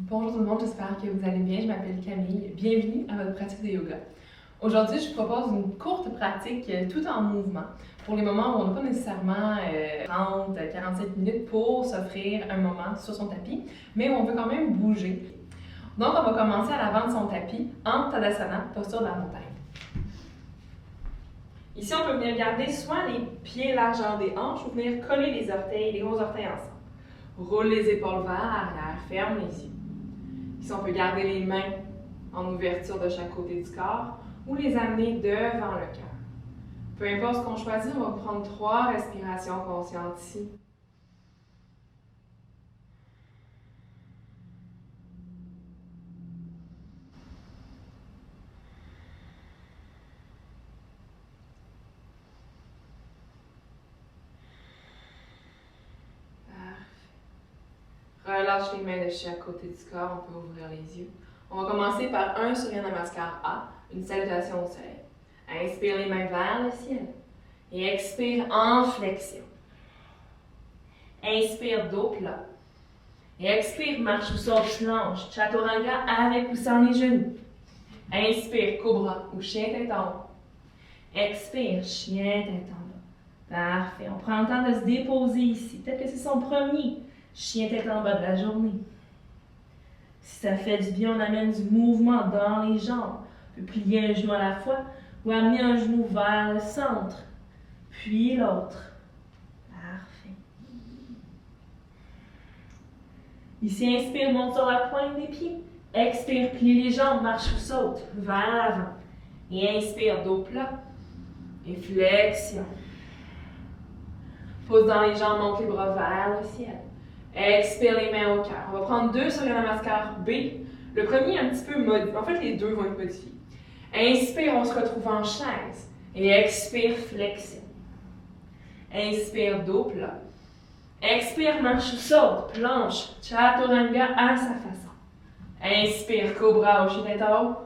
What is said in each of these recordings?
Bonjour tout le monde, j'espère que vous allez bien. Je m'appelle Camille. Bienvenue à votre pratique de yoga. Aujourd'hui, je vous propose une courte pratique tout en mouvement pour les moments où on n'a pas nécessairement 30-45 minutes pour s'offrir un moment sur son tapis, mais où on veut quand même bouger. Donc, on va commencer à l'avant de son tapis en Tadasana, posture de la montagne. Ici, on peut venir garder soit les pieds largeur des hanches ou venir coller les orteils, les gros orteils ensemble. Roule les épaules vers l'arrière, ferme les yeux. Ici, on peut garder les mains en ouverture de chaque côté du corps ou les amener devant le cœur. Peu importe ce qu'on choisit, on va prendre 3 respirations conscientes ici. Relâche les mains de chaque côté du corps, on peut ouvrir les yeux. On va commencer par un Surya Namaskar A, une salutation au soleil. Inspire les mains vers le ciel et expire en flexion. Inspire dos plat. Et expire, marche ou saute planche, chaturanga avec ou sans les genoux. Inspire, cobra ou chien tête en haut. Expire, chien tête en bas. Parfait. On prend le temps de se déposer ici. Peut-être que c'est son premier chien tête en bas de la journée. Si ça fait du bien, on amène du mouvement dans les jambes. On peut plier un genou à la fois ou amener un genou vers le centre, puis l'autre. Parfait. Ici, inspire, monte sur la pointe des pieds. Expire, plie les jambes, marche ou saute vers l'avant. Et inspire, dos plat. Et flexion. Pousse dans les jambes, monte les bras vers le ciel. Expire les mains au cœur. On va prendre 2 Surya Namaskar B. Le premier est un petit peu modifié. En fait, les deux vont être modifiés. Inspire, on se retrouve en chaise. Et expire, flexion. Inspire, dos plat. Expire, marche ou saute, planche, chaturanga à sa façon. Inspire, cobra au chien tête en haut.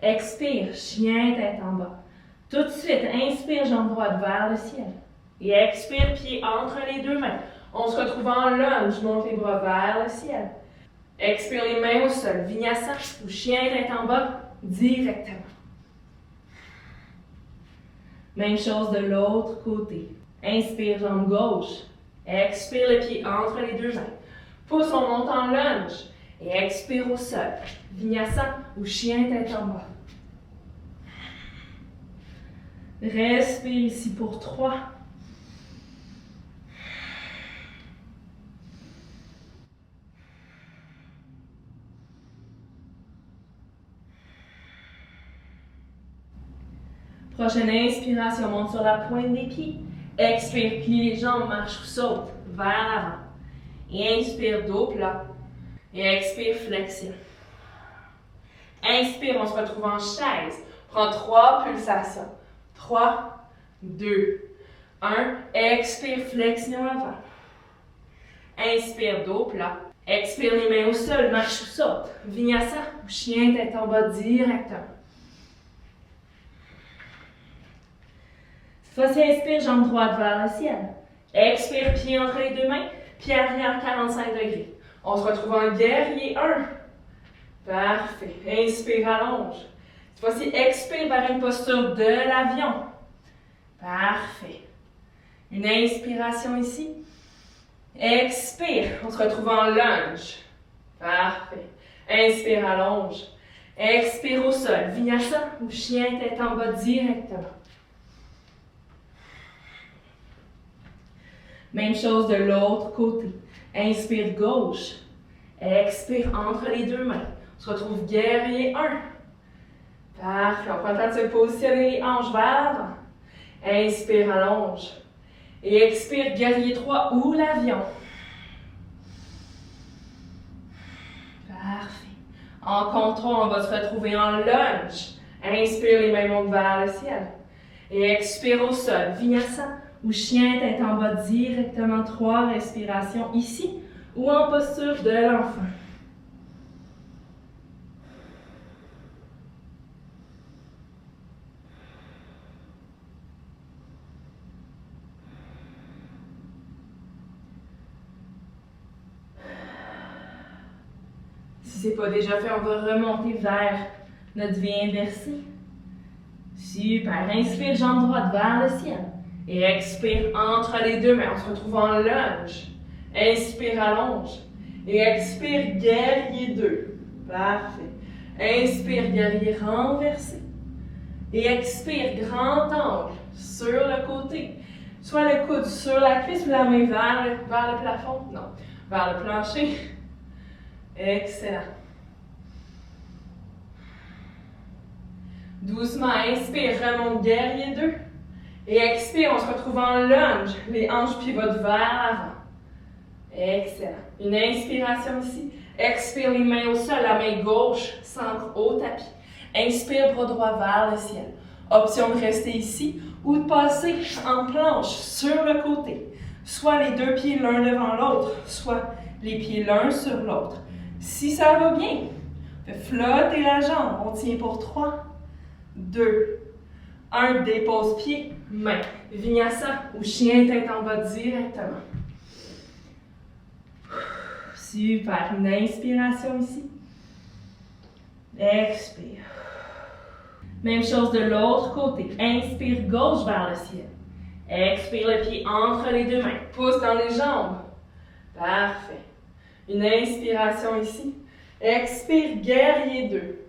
Expire, chien tête en bas. Tout de suite, inspire, jambe droite vers le ciel. Et expire, pied entre les deux mains. On se retrouve en lunge, monte les bras vers le ciel. Expire les mains au sol, vinyasa ou chien tête en bas, directement. Même chose de l'autre côté. Inspire, jambe gauche. Expire le pied entre les deux mains. Pousse, on monte en lunge. Et expire au sol. Vinyasa ou chien tête en bas. Respire ici pour 3. Prochaine inspiration, monte sur la pointe des pieds. Expire, plie les jambes, marche ou saute vers l'avant. Et inspire, dos plat. Et expire, flexion. Inspire, on se retrouve en chaise. Prends 3 pulsations. 3, 2, 1. Expire, flexion avant. Inspire, dos plat. Expire les mains au sol, marche ou saute. Vinyasa ou chien tête en bas directement. Cette fois-ci, inspire, jambe droite vers le ciel. Expire, pied entre les deux mains, pied arrière 45 degrés. On se retrouve en guerrier 1. Parfait. Inspire, allonge. Cette fois-ci, expire vers une posture de l'avion. Parfait. Une inspiration ici. Expire. On se retrouve en lunge. Parfait. Inspire, allonge. Expire au sol. Vinyasa ou chien tête en bas directement. Même chose de l'autre côté. Inspire gauche. Expire entre les deux mains. On se retrouve guerrier 1. Parfait. On prend le temps de se positionner les hanches vers l'avant. Inspire, allonge. Et expire, guerrier 3 ou l'avion. Parfait. En contrôle, on va se retrouver en lunge. Inspire, les mains montent vers le ciel. Et expire au sol. Vinyasa ou chien tête en bas directement. 3 respirations ici ou en posture de l'enfant. Si ce n'est pas déjà fait, on va remonter vers notre V inversée. Super. Inspire, jambe droite vers le ciel. Et expire entre les deux mains. On se retrouve en lunge. Inspire, allonge. Et expire, guerrier 2. Parfait. Inspire, guerrier renversé. Et expire, grand angle sur le côté. Soit le coude sur la cuisse ou la main vers le plafond. Non, vers le plancher. Excellent. Doucement, inspire, remonte guerrier 2. Et expire, on se retrouve en lunge. Les hanches pivotent vers l'avant. Excellent. Une inspiration ici. Expire, les mains au sol, la main gauche s'ancre au tapis. Inspire, bras droit vers le ciel. Option de rester ici ou de passer en planche sur le côté. Soit les deux pieds l'un devant l'autre, soit les pieds l'un sur l'autre. Si ça va bien, flottez la jambe. On tient pour 3, 2, 1. Dépose pied, main. Vinyasa ou chien tête en bas directement. Super. Une inspiration ici. Expire. Même chose de l'autre côté. Inspire gauche vers le ciel. Expire le pied entre les deux mains. Pousse dans les jambes. Parfait. Une inspiration ici. Expire, guerrier 2.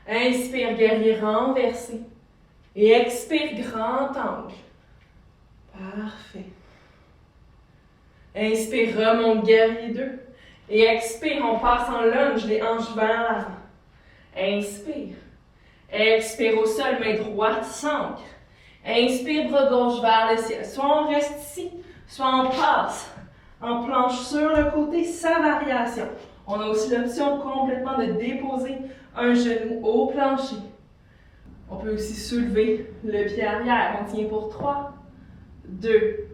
Inspire, guerrier renversé. Et expire, grand angle. Parfait. Inspire, remonte, guerrier 2. Et expire, on passe en lunge, les hanches vers l'avant. Inspire. Expire au sol, main droite s'ancre. Inspire, bras gauche vers le ciel. Soit on reste ici, soit on passe en planche sur le côté, sa variation. On a aussi l'option complètement de déposer un genou au plancher. On peut aussi soulever le pied arrière. On tient pour 3, 2,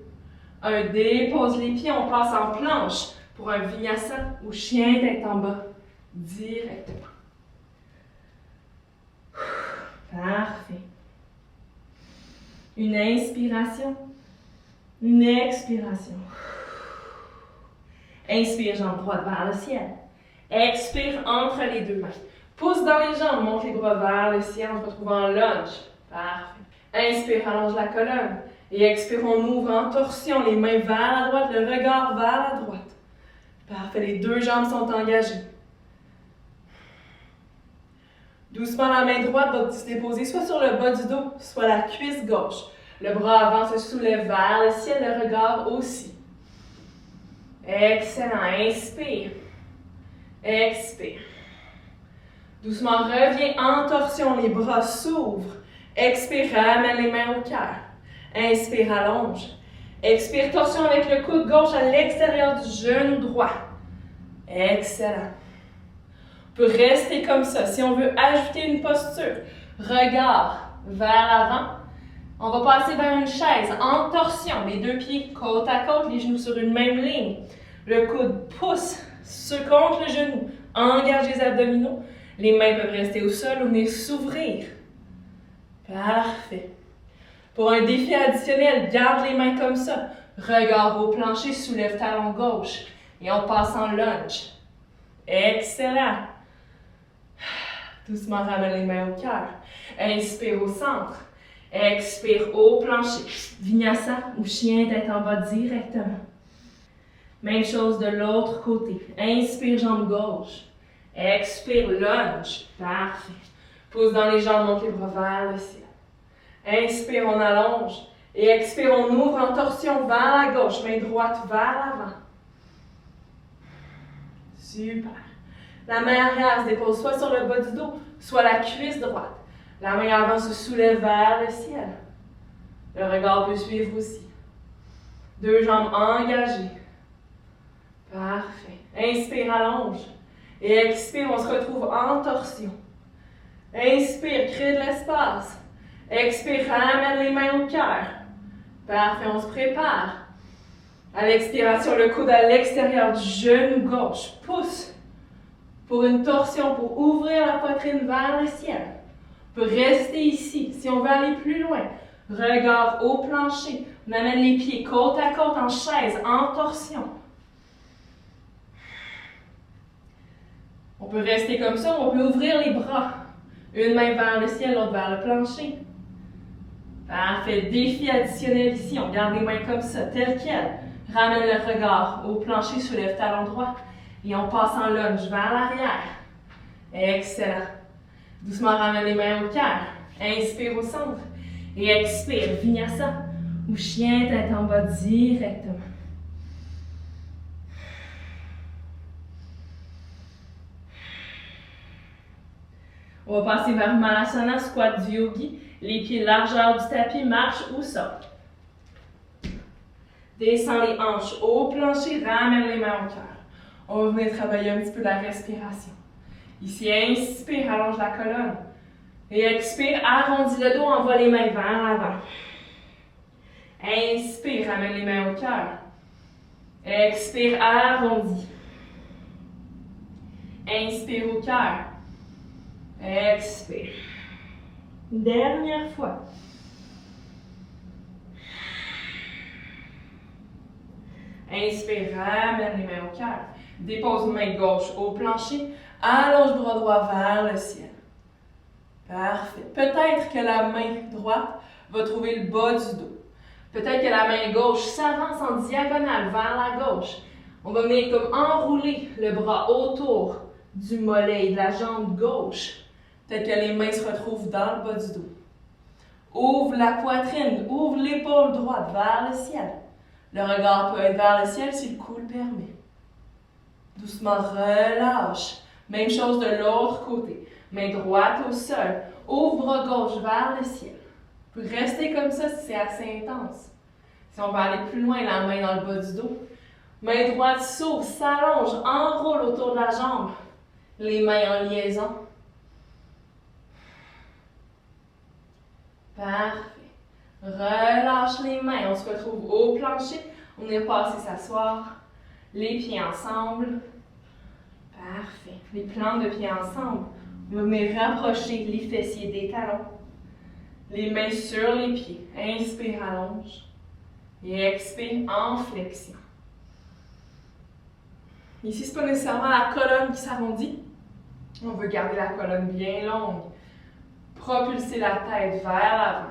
1. Dépose les pieds, on passe en planche pour un vinyasa ou chien tête en bas directement. Parfait. Une inspiration, une expiration. Inspire, jambe droite vers le ciel. Expire entre les deux mains. Pousse dans les jambes, monte les bras vers le ciel, on se retrouve en lunge. Parfait. Inspire, allonge la colonne. Et expire, on ouvre en torsion, les mains vers la droite, le regard vers la droite. Parfait, les deux jambes sont engagées. Doucement, la main droite va se déposer soit sur le bas du dos, soit la cuisse gauche. Le bras avant se soulève vers le ciel, le regard aussi. Excellent. Inspire. Expire. Doucement, reviens en torsion, les bras s'ouvrent. Expire, ramène les mains au cœur. Inspire, allonge. Expire, torsion avec le coude gauche à l'extérieur du genou droit. Excellent. On peut rester comme ça. Si on veut ajouter une posture, regard vers l'avant. On va passer vers une chaise en torsion. Les deux pieds côte à côte, les genoux sur une même ligne. Le coude pousse contre le genou. Engage les abdominaux. Les mains peuvent rester au sol ou venir s'ouvrir. Parfait. Pour un défi additionnel, garde les mains comme ça. Regard au plancher, soulève talon gauche. Et on passe en lunge. Excellent. Doucement, ramène les mains au cœur. Inspire au centre. Expire au plancher. Vinyasa ou chien tête en bas directement. Même chose de l'autre côté. Inspire, jambe gauche. Expire, lunge. Parfait. Pousse dans les jambes, monte les bras vers le ciel. Inspire, on allonge. Et expire, on ouvre en torsion vers la gauche. Main droite vers l'avant. Super. La main arrière se dépose soit sur le bas du dos, soit la cuisse droite. La main avant se soulève vers le ciel. Le regard peut suivre aussi. Deux jambes engagées. Parfait. Inspire, allonge. Et expire, on se retrouve en torsion. Inspire, crée de l'espace. Expire, ramène les mains au cœur. Parfait, on se prépare. À l'expiration, le coude à l'extérieur du genou gauche. Pousse pour une torsion, pour ouvrir la poitrine vers le ciel. On peut rester ici. Si on veut aller plus loin, regard au plancher. On amène les pieds côte à côte en chaise, en torsion. On peut rester comme ça, on peut ouvrir les bras. Une main vers le ciel, l'autre vers le plancher. Parfait. Défi additionnel ici. On garde les mains comme ça, telles quelles. Ramène le regard au plancher, soulève talon droit. Et on passe en lunge vers l'arrière. Excellent. Doucement, ramène les mains au cœur. Inspire au centre. Et expire, vinyasa. Ou chien, tête en bas directement. On va passer vers Malasana, squat du yogi. Les pieds largeur du tapis, marche ou saute. Descends les hanches au plancher, ramène les mains au cœur. On va venir travailler un petit peu la respiration. Ici, inspire, allonge la colonne. Et expire, arrondis le dos, envoie les mains vers l'avant. Inspire, ramène les mains au cœur. Expire, arrondis. Inspire au cœur. Expire. Dernière fois. Inspire, ramène les mains au cœur. Dépose main gauche au plancher. Allonge bras droit vers le ciel. Parfait. Peut-être que la main droite va trouver le bas du dos. Peut-être que la main gauche s'avance en diagonale vers la gauche. On va venir comme enrouler le bras autour du mollet et de la jambe gauche. Peut-être que les mains se retrouvent dans le bas du dos. Ouvre la poitrine, ouvre l'épaule droite vers le ciel. Le regard peut être vers le ciel si le cou le permet. Doucement, relâche. Même chose de l'autre côté. Main droite au sol. Ouvre bras gauche vers le ciel. Vous pouvez rester comme ça si c'est assez intense. Si on va aller plus loin, la main dans le bas du dos. Main droite s'ouvre, s'allonge, enroule autour de la jambe. Les mains en liaison. Parfait. Relâche les mains. On se retrouve au plancher. On est passé s'asseoir. Les pieds ensemble. Parfait. Les plans de pieds ensemble. On va venir rapprocher les fessiers des talons. Les mains sur les pieds. Inspire, allonge. Et expire en flexion. Ici, ce n'est pas nécessairement la colonne qui s'arrondit. On veut garder la colonne bien longue. Propulser la tête vers l'avant.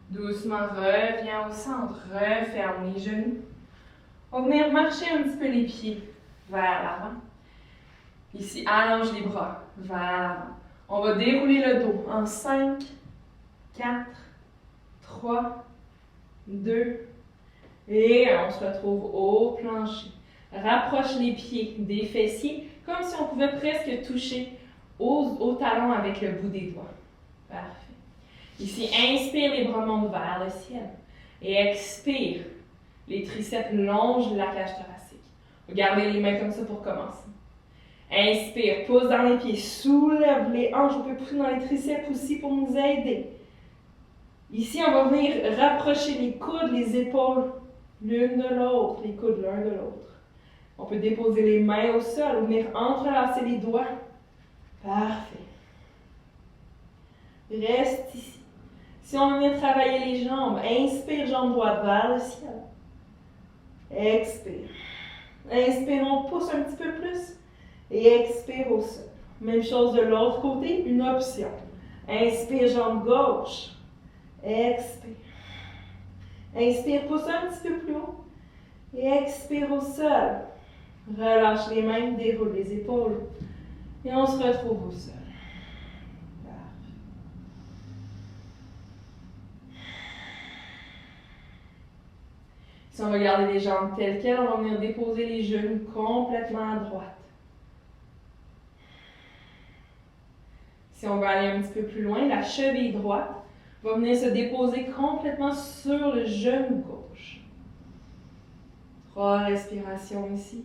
Doucement, reviens au centre, referme les genoux. On va venir marcher un petit peu les pieds vers l'avant. Ici, allonge les bras vers l'avant. On va dérouler le dos en 5, 4, 3, 2, et on se retrouve au plancher. Rapproche les pieds des fessiers, comme si on pouvait presque toucher aux talons avec le bout des doigts. Parfait. Ici, inspire, les bras montent vers le ciel. Et expire, les triceps longent la cage thoracique. Regardez les mains comme ça pour commencer. Inspire, pousse dans les pieds, soulève les hanches, on peut pousser dans les triceps aussi pour nous aider. Ici, on va venir rapprocher les coudes, les épaules l'une de l'autre, les coudes l'un de l'autre. On peut déposer les mains au sol, venir entrelacer les doigts. Parfait. Reste ici. Si on vient travailler les jambes, inspire, jambe droite vers le ciel. Expire. Inspire, on pousse un petit peu plus. Et expire au sol. Même chose de l'autre côté, une option. Inspire, jambe gauche. Expire. Inspire, pousse un petit peu plus haut. Et expire au sol. Relâche les mains, déroule les épaules. Et on se retrouve au sol. Si on va garder les jambes telles quelles, on va venir déposer les genoux complètement à droite. Si on veut aller un petit peu plus loin, la cheville droite va venir se déposer complètement sur le genou gauche. 3 respirations ici.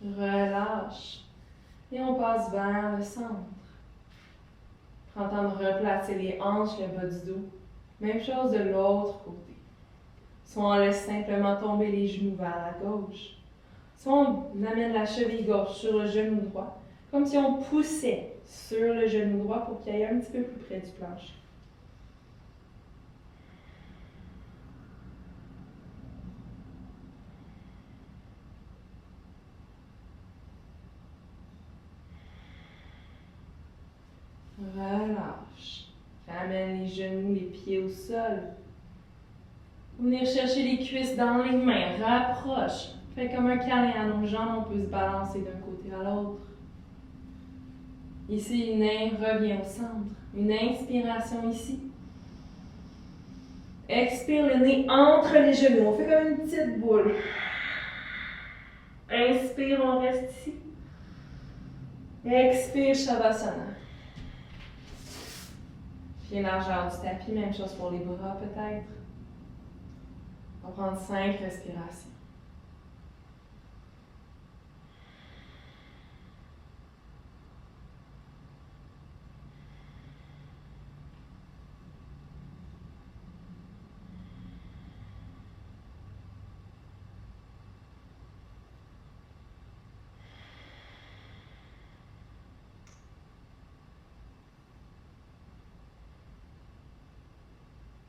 Relâche. Et on passe vers le centre. Prends le temps de replacer les hanches, le bas du dos. Même chose de l'autre côté. Soit on laisse simplement tomber les genoux vers la gauche. Soit on amène la cheville gauche sur le genou droit, comme si on poussait sur le genou droit pour qu'il aille un petit peu plus près du plancher. Relâche. Ramène les genoux, les pieds au sol. Venir chercher les cuisses dans les mains. Rapproche. Fais comme un câlin à nos jambes, on peut se balancer d'un côté à l'autre. Ici, une revient au centre. Une inspiration ici. Expire le nez entre les genoux. On fait comme une petite boule. Inspire, on reste ici. Expire, Shavasana. Puis largeur du tapis, même chose pour les bras peut-être. On va prendre 5 respirations.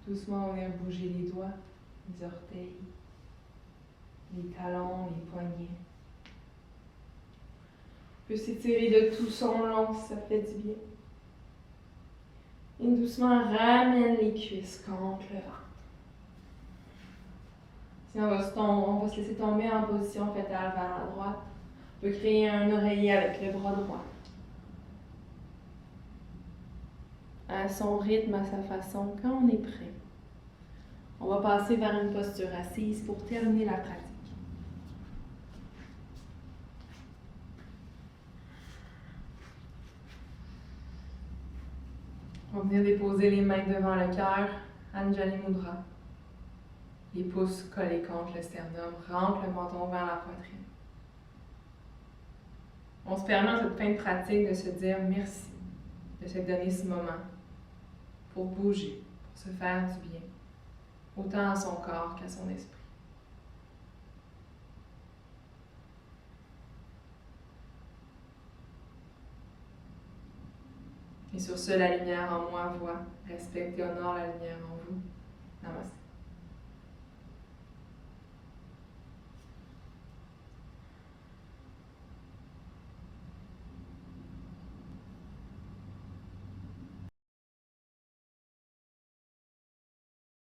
Doucement, on vient bouger les doigts, les orteils, les talons, les poignets. On peut s'étirer de tout son long si ça fait du bien. Et doucement, ramène les cuisses contre le ventre. Si on va se laisser tomber en position fétale vers la droite, on peut créer un oreiller avec le bras droit. À son rythme, à sa façon, quand on est prêt. On va passer vers une posture assise pour terminer la pratique. On va venir déposer les mains devant le cœur, Anjali Mudra. Les pouces collés contre le sternum, rentre le menton vers la poitrine. On se permet en cette fin de pratique de se dire merci, de se donner ce moment pour bouger, pour se faire du bien, autant à son corps qu'à son esprit. Et sur ce, la lumière en moi voit, respecte et honore la lumière en vous. Namaste.